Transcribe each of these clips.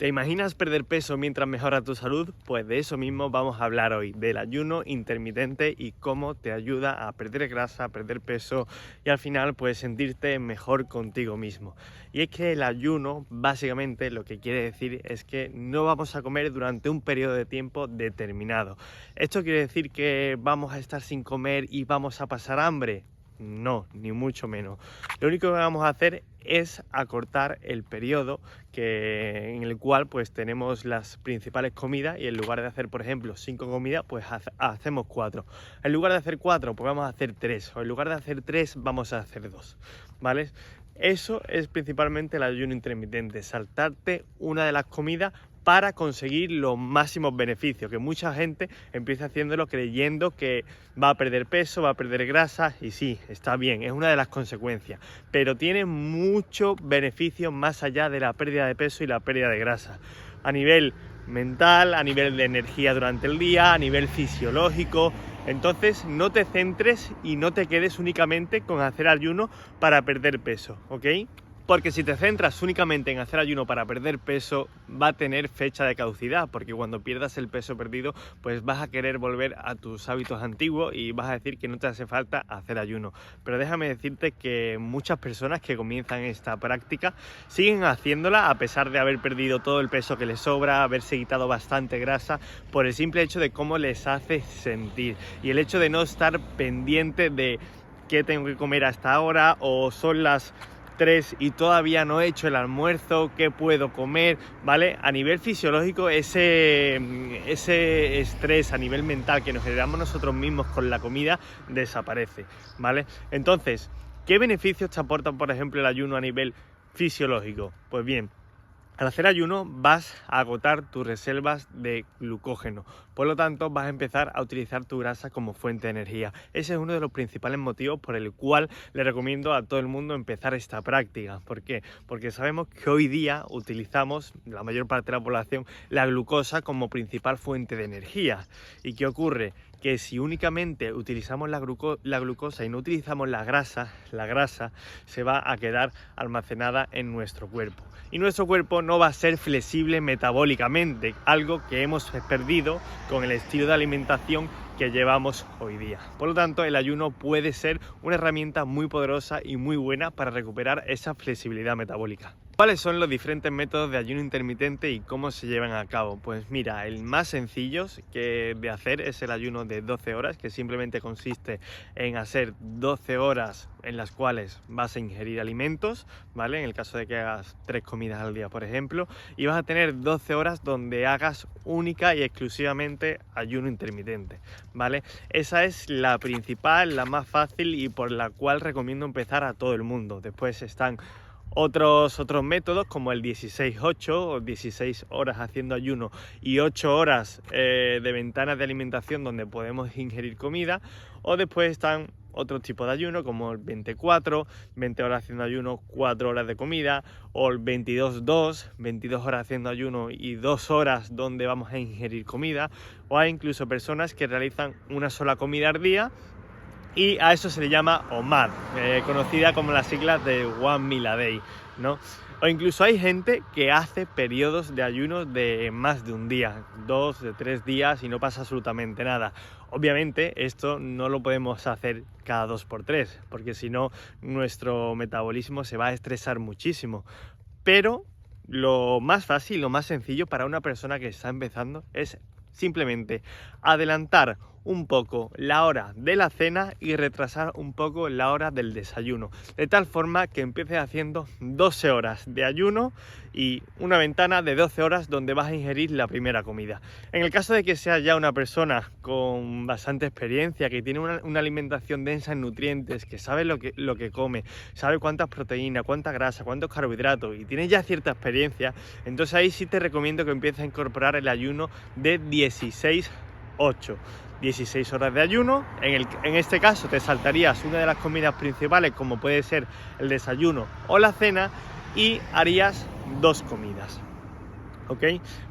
¿Te imaginas perder peso mientras mejora tu salud? Pues de eso mismo vamos a hablar hoy, del ayuno intermitente y cómo te ayuda a perder grasa, a perder peso y al final pues sentirte mejor contigo mismo. Y es que el ayuno básicamente lo que quiere decir es que no vamos a comer durante un periodo de tiempo determinado. ¿Esto quiere decir que vamos a estar sin comer y vamos a pasar hambre? No, ni mucho menos. Lo único que vamos a hacer es acortar el periodo en el cual pues tenemos las principales comidas y en lugar de hacer, por ejemplo, 5 comidas, pues hacemos 4. En lugar de hacer 4, pues vamos a hacer 3. O en lugar de hacer 3, vamos a hacer 2. ¿Vale? Eso es principalmente el ayuno intermitente, saltarte una de las comidas para conseguir los máximos beneficios, que mucha gente empieza haciéndolo creyendo que va a perder peso, va a perder grasa, y sí, está bien, es una de las consecuencias, pero tiene muchos beneficios más allá de la pérdida de peso y la pérdida de grasa, a nivel mental, a nivel de energía durante el día, a nivel fisiológico. Entonces no te centres y no te quedes únicamente con hacer ayuno para perder peso, ¿ok? Porque si te centras únicamente en hacer ayuno para perder peso, va a tener fecha de caducidad, porque cuando pierdas el peso perdido, pues vas a querer volver a tus hábitos antiguos y vas a decir que no te hace falta hacer ayuno. Pero déjame decirte que muchas personas que comienzan esta práctica siguen haciéndola a pesar de haber perdido todo el peso que les sobra, haberse quitado bastante grasa, por el simple hecho de cómo les hace sentir y el hecho de no estar pendiente de qué tengo que comer hasta ahora o son las 3 y todavía no he hecho el almuerzo, qué puedo comer, ¿vale? A nivel fisiológico, ese estrés a nivel mental que nos generamos nosotros mismos con la comida desaparece, ¿vale? Entonces, ¿qué beneficios te aporta, por ejemplo, el ayuno a nivel fisiológico? Pues bien, al hacer ayuno vas a agotar tus reservas de glucógeno, por lo tanto vas a empezar a utilizar tu grasa como fuente de energía. Ese es uno de los principales motivos por el cual le recomiendo a todo el mundo empezar esta práctica. ¿Por qué? Porque sabemos que hoy día utilizamos, la mayor parte de la población, la glucosa como principal fuente de energía. ¿Y qué ocurre? Que si únicamente utilizamos la glucosa y no utilizamos la grasa se va a quedar almacenada en nuestro cuerpo. Y nuestro cuerpo no va a ser flexible metabólicamente, algo que hemos perdido con el estilo de alimentación que llevamos hoy día. Por lo tanto, el ayuno puede ser una herramienta muy poderosa y muy buena para recuperar esa flexibilidad metabólica. ¿Cuáles son los diferentes métodos de ayuno intermitente y cómo se llevan a cabo? Pues mira, el más sencillo de hacer es el ayuno de 12 horas, que simplemente consiste en hacer 12 horas en las cuales vas a ingerir alimentos, ¿vale? En el caso de que hagas 3 comidas al día, por ejemplo, y vas a tener 12 horas donde hagas única y exclusivamente ayuno intermitente, ¿vale? Esa es la principal, la más fácil y por la cual recomiendo empezar a todo el mundo. Después están otros métodos como el 16-8 o 16 horas haciendo ayuno y 8 horas de ventanas de alimentación donde podemos ingerir comida, o después están otro tipo de ayuno como el 24, 20 horas haciendo ayuno, 4 horas de comida, o el 22-2, 22 horas haciendo ayuno y 2 horas donde vamos a ingerir comida, o hay incluso personas que realizan una sola comida al día y a eso se le llama OMAD, conocida como las siglas de One Meal a Day, ¿no? O incluso hay gente que hace periodos de ayuno de más de un día, 2, de 3 días y no pasa absolutamente nada. Obviamente esto no lo podemos hacer cada 2x3, porque si no nuestro metabolismo se va a estresar muchísimo. Pero lo más fácil, lo más sencillo para una persona que está empezando es simplemente adelantar un poco la hora de la cena y retrasar un poco la hora del desayuno, de tal forma que empieces haciendo 12 horas de ayuno y una ventana de 12 horas donde vas a ingerir la primera comida. En el caso de que seas ya una persona con bastante experiencia, que tiene una alimentación densa en nutrientes, que sabe lo que come, sabe cuántas proteínas, cuánta grasa, cuántos carbohidratos y tienes ya cierta experiencia, entonces ahí sí te recomiendo que empieces a incorporar el ayuno de 16-8. 16 horas de ayuno, en este caso te saltarías una de las comidas principales como puede ser el desayuno o la cena y harías 2 comidas, ¿ok?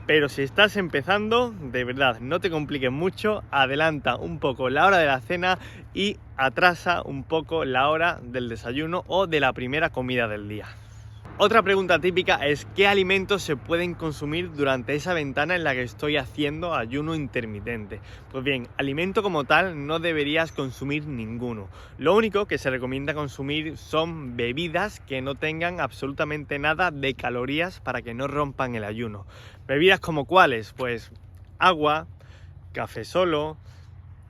Pero si estás empezando, de verdad, no te compliques mucho, adelanta un poco la hora de la cena y atrasa un poco la hora del desayuno o de la primera comida del día. Otra pregunta típica es ¿qué alimentos se pueden consumir durante esa ventana en la que estoy haciendo ayuno intermitente? Pues bien, alimento como tal no deberías consumir ninguno. Lo único que se recomienda consumir son bebidas que no tengan absolutamente nada de calorías para que no rompan el ayuno. ¿Bebidas como cuáles? Pues agua, café solo,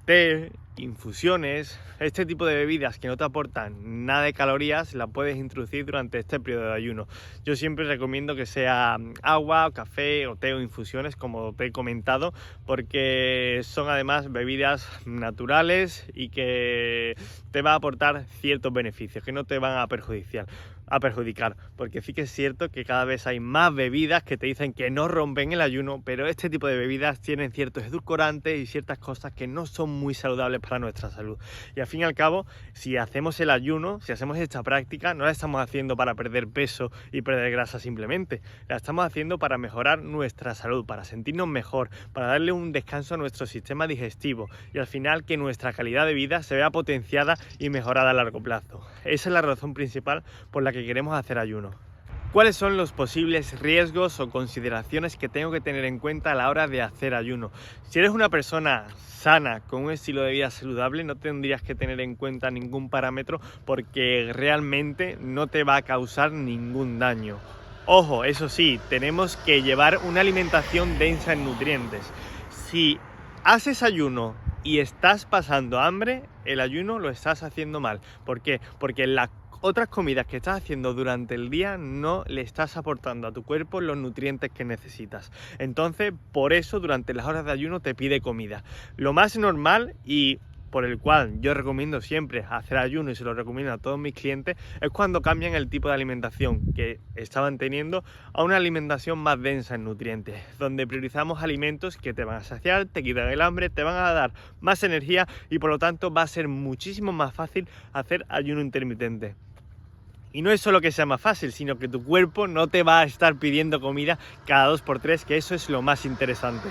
té, infusiones, este tipo de bebidas que no te aportan nada de calorías las puedes introducir durante este periodo de ayuno. Yo siempre recomiendo que sea agua, café o té o infusiones, como te he comentado, porque son además bebidas naturales y que te va a aportar ciertos beneficios, que no te van a perjudicar, porque sí que es cierto que cada vez hay más bebidas que te dicen que no rompen el ayuno, pero este tipo de bebidas tienen ciertos edulcorantes y ciertas cosas que no son muy saludables para nuestra salud. Y al fin y al cabo, si hacemos el ayuno, si hacemos esta práctica, no la estamos haciendo para perder peso y perder grasa simplemente, la estamos haciendo para mejorar nuestra salud, para sentirnos mejor, para darle un descanso a nuestro sistema digestivo y al final que nuestra calidad de vida se vea potenciada y mejorada a largo plazo. Esa es la razón principal por la que queremos hacer ayuno. ¿Cuáles son los posibles riesgos o consideraciones que tengo que tener en cuenta a la hora de hacer ayuno? Si eres una persona sana, con un estilo de vida saludable, no tendrías que tener en cuenta ningún parámetro porque realmente no te va a causar ningún daño. Ojo, eso sí, tenemos que llevar una alimentación densa en nutrientes. Si haces ayuno y estás pasando hambre, el ayuno lo estás haciendo mal. ¿Por qué? Porque las otras comidas que estás haciendo durante el día no le estás aportando a tu cuerpo los nutrientes que necesitas. Entonces, por eso durante las horas de ayuno te pide comida. Lo más normal y por el cual yo recomiendo siempre hacer ayuno y se lo recomiendo a todos mis clientes, es cuando cambian el tipo de alimentación que estaban teniendo a una alimentación más densa en nutrientes, donde priorizamos alimentos que te van a saciar, te quitan el hambre, te van a dar más energía y por lo tanto va a ser muchísimo más fácil hacer ayuno intermitente. Y no es solo que sea más fácil, sino que tu cuerpo no te va a estar pidiendo comida cada 2x3, que eso es lo más interesante.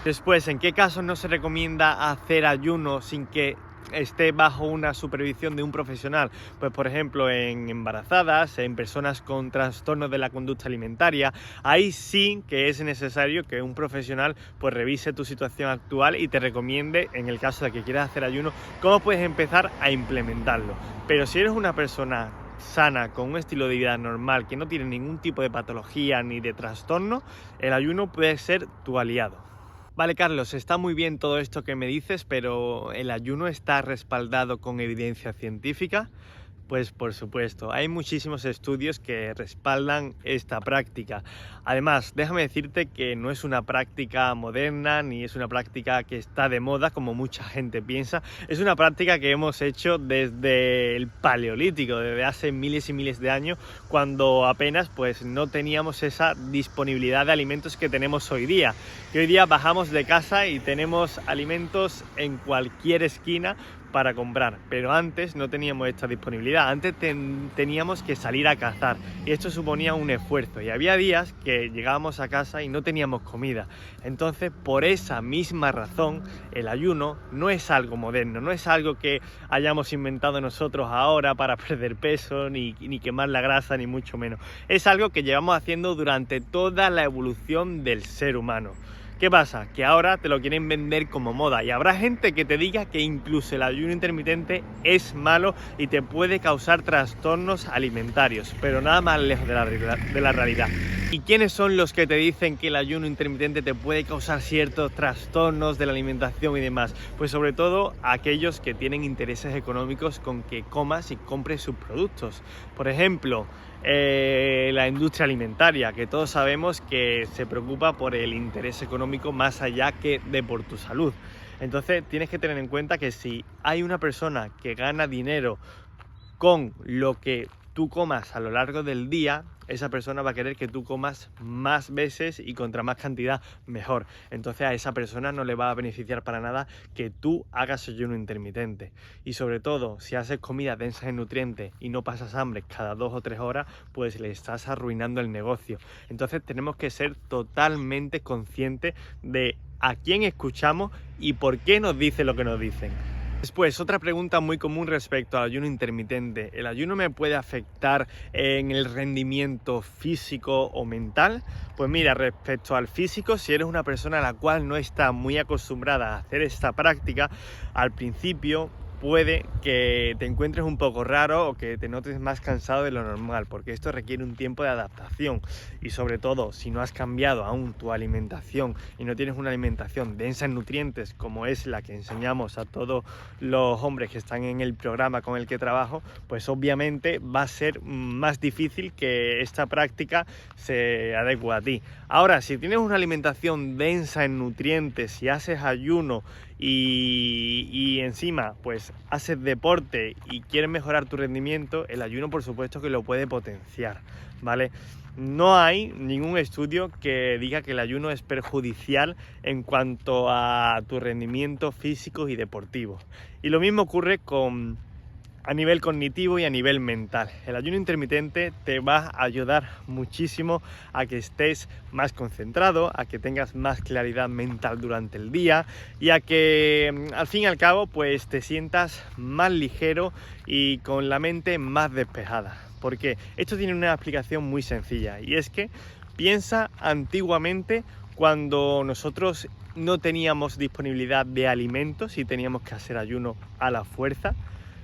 Después, ¿en qué casos no se recomienda hacer ayuno sin que esté bajo una supervisión de un profesional? Pues por ejemplo en embarazadas, en personas con trastornos de la conducta alimentaria. Ahí sí que es necesario que un profesional pues revise tu situación actual y te recomiende, en el caso de que quieras hacer ayuno, cómo puedes empezar a implementarlo. Pero si eres una persona sana, con un estilo de vida normal, que no tiene ningún tipo de patología ni de trastorno, el ayuno puede ser tu aliado. Vale, Carlos, está muy bien todo esto que me dices, pero ¿el ayuno está respaldado con evidencia científica? Pues por supuesto, hay muchísimos estudios que respaldan esta práctica. Además, déjame decirte que no es una práctica moderna ni es una práctica que está de moda como mucha gente piensa. Es una práctica que hemos hecho desde el Paleolítico, desde hace miles y miles de años, cuando apenas pues no teníamos esa disponibilidad de alimentos que tenemos hoy día. Que hoy día bajamos de casa y tenemos alimentos en cualquier esquina para comprar, pero antes no teníamos esta disponibilidad, antes teníamos que salir a cazar y esto suponía un esfuerzo y había días que llegábamos a casa y no teníamos comida. Entonces, por esa misma razón, el ayuno no es algo moderno, no es algo que hayamos inventado nosotros ahora para perder peso, ni quemar la grasa, ni mucho menos. Es algo que llevamos haciendo durante toda la evolución del ser humano. ¿Qué pasa? Que ahora te lo quieren vender como moda y habrá gente que te diga que incluso el ayuno intermitente es malo y te puede causar trastornos alimentarios, pero nada más lejos de la realidad. ¿Y quiénes son los que te dicen que el ayuno intermitente te puede causar ciertos trastornos de la alimentación y demás? Pues sobre todo aquellos que tienen intereses económicos con que comas y compres sus productos. Por ejemplo, la industria alimentaria, que todos sabemos que se preocupa por el interés económico más allá que de por tu salud. Entonces tienes que tener en cuenta que si hay una persona que gana dinero con lo que tú comas a lo largo del día, esa persona va a querer que tú comas más veces y contra más cantidad mejor. Entonces a esa persona no le va a beneficiar para nada que tú hagas ayuno intermitente. Y sobre todo, si haces comida densa en nutrientes y no pasas hambre cada 2 o 3 horas, pues le estás arruinando el negocio. Entonces tenemos que ser totalmente conscientes de a quién escuchamos y por qué nos dice lo que nos dicen. Después, otra pregunta muy común respecto al ayuno intermitente. ¿El ayuno me puede afectar en el rendimiento físico o mental? Pues mira, respecto al físico, si eres una persona a la cual no está muy acostumbrada a hacer esta práctica, al principio puede que te encuentres un poco raro o que te notes más cansado de lo normal, porque esto requiere un tiempo de adaptación y sobre todo si no has cambiado aún tu alimentación y no tienes una alimentación densa en nutrientes como es la que enseñamos a todos los hombres que están en el programa con el que trabajo, pues obviamente va a ser más difícil que esta práctica se adecue a ti. Ahora, si tienes una alimentación densa en nutrientes, si haces ayuno y encima pues haces deporte y quieres mejorar tu rendimiento, el ayuno por supuesto que lo puede potenciar, ¿vale? No hay ningún estudio que diga que el ayuno es perjudicial en cuanto a tu rendimiento físico y deportivo. Y lo mismo ocurre a nivel cognitivo y a nivel mental. El ayuno intermitente te va a ayudar muchísimo a que estés más concentrado, a que tengas más claridad mental durante el día y a que al fin y al cabo pues te sientas más ligero y con la mente más despejada. Porque esto tiene una explicación muy sencilla y es que piensa antiguamente cuando nosotros no teníamos disponibilidad de alimentos y teníamos que hacer ayuno a la fuerza.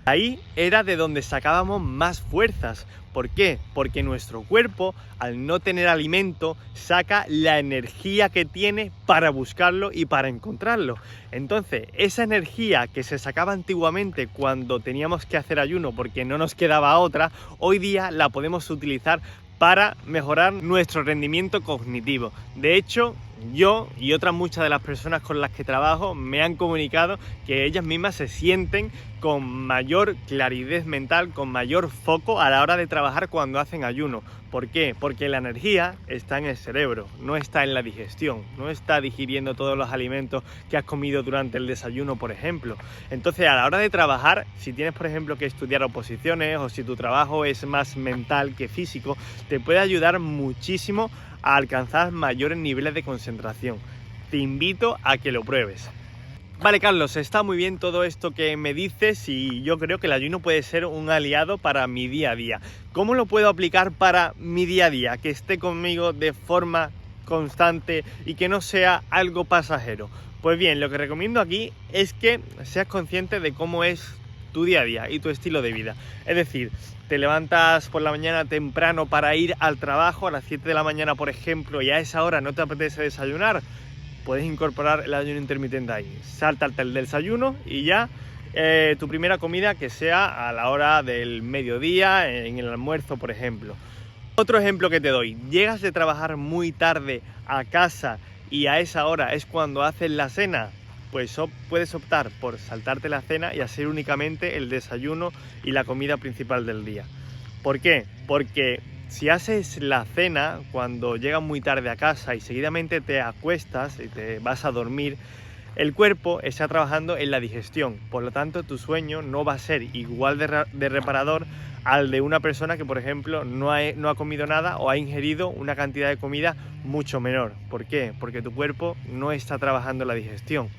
Ahí era de donde sacábamos más fuerzas. ¿Por qué? Porque nuestro cuerpo, al no tener alimento, saca la energía que tiene para buscarlo y para encontrarlo. Entonces, esa energía que se sacaba antiguamente cuando teníamos que hacer ayuno porque no nos quedaba otra, hoy día la podemos utilizar para mejorar nuestro rendimiento cognitivo. De hecho, yo y otras muchas de las personas con las que trabajo me han comunicado que ellas mismas se sienten con mayor claridad mental, con mayor foco a la hora de trabajar cuando hacen ayuno. ¿Por qué? Porque la energía está en el cerebro, no está en la digestión, no está digiriendo todos los alimentos que has comido durante el desayuno, por ejemplo. Entonces, a la hora de trabajar, si tienes, por ejemplo, que estudiar oposiciones o si tu trabajo es más mental que físico, te puede ayudar muchísimo a alcanzar mayores niveles de concentración. Te invito a que lo pruebes. Vale, Carlos, está muy bien todo esto que me dices y yo creo que el ayuno puede ser un aliado para mi día a día. ¿Cómo lo puedo aplicar para mi día a día? Que esté conmigo de forma constante y que no sea algo pasajero. Pues bien, lo que recomiendo aquí es que seas consciente de cómo es tu día a día y tu estilo de vida. Es decir, te levantas por la mañana temprano para ir al trabajo a las 7 de la mañana, por ejemplo, y a esa hora no te apetece desayunar, puedes incorporar el ayuno intermitente ahí. Sáltate el desayuno y ya tu primera comida que sea a la hora del mediodía, en el almuerzo, por ejemplo. Otro ejemplo que te doy, llegas de trabajar muy tarde a casa y a esa hora es cuando haces la cena, pues puedes optar por saltarte la cena y hacer únicamente el desayuno y la comida principal del día. ¿Por qué? Porque si haces la cena cuando llegas muy tarde a casa y seguidamente te acuestas y te vas a dormir, el cuerpo está trabajando en la digestión, por lo tanto tu sueño no va a ser igual de reparador al de una persona que, por ejemplo, no ha comido nada o ha ingerido una cantidad de comida mucho menor. ¿Por qué? Porque tu cuerpo no está trabajando en la digestión.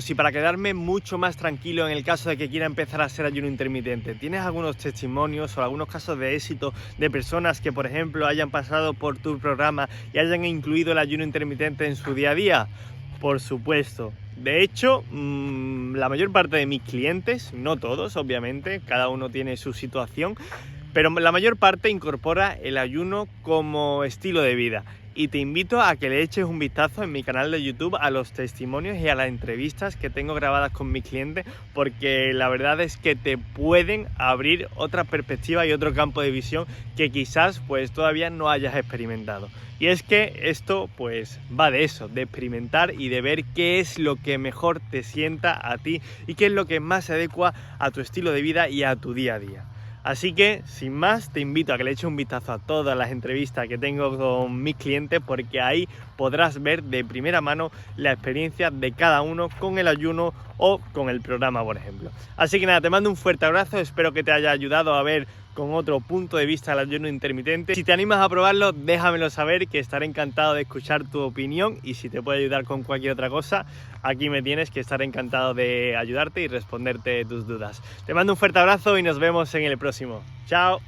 Y para quedarme mucho más tranquilo en el caso de que quiera empezar a hacer ayuno intermitente, ¿tienes algunos testimonios o algunos casos de éxito de personas que, por ejemplo, hayan pasado por tu programa y hayan incluido el ayuno intermitente en su día a día? Por supuesto. De hecho, la mayor parte de mis clientes, no todos, obviamente, cada uno tiene su situación, pero la mayor parte incorpora el ayuno como estilo de vida. Y te invito a que le eches un vistazo en mi canal de YouTube a los testimonios y a las entrevistas que tengo grabadas con mis clientes, porque la verdad es que te pueden abrir otra perspectiva y otro campo de visión que quizás pues todavía no hayas experimentado. Y es que esto pues va de eso, de experimentar y de ver qué es lo que mejor te sienta a ti y qué es lo que más se adecua a tu estilo de vida y a tu día a día. Así que, sin más, te invito a que le eches un vistazo a todas las entrevistas que tengo con mis clientes, porque ahí podrás ver de primera mano la experiencia de cada uno con el ayuno o con el programa, por ejemplo. Así que nada, te mando un fuerte abrazo, espero que te haya ayudado a ver con otro punto de vista del ayuno intermitente. Si te animas a probarlo, déjamelo saber, que estaré encantado de escuchar tu opinión, y si te puedo ayudar con cualquier otra cosa, aquí me tienes, que estaré encantado de ayudarte y responderte tus dudas. Te mando un fuerte abrazo y nos vemos en el próximo. ¡Chao!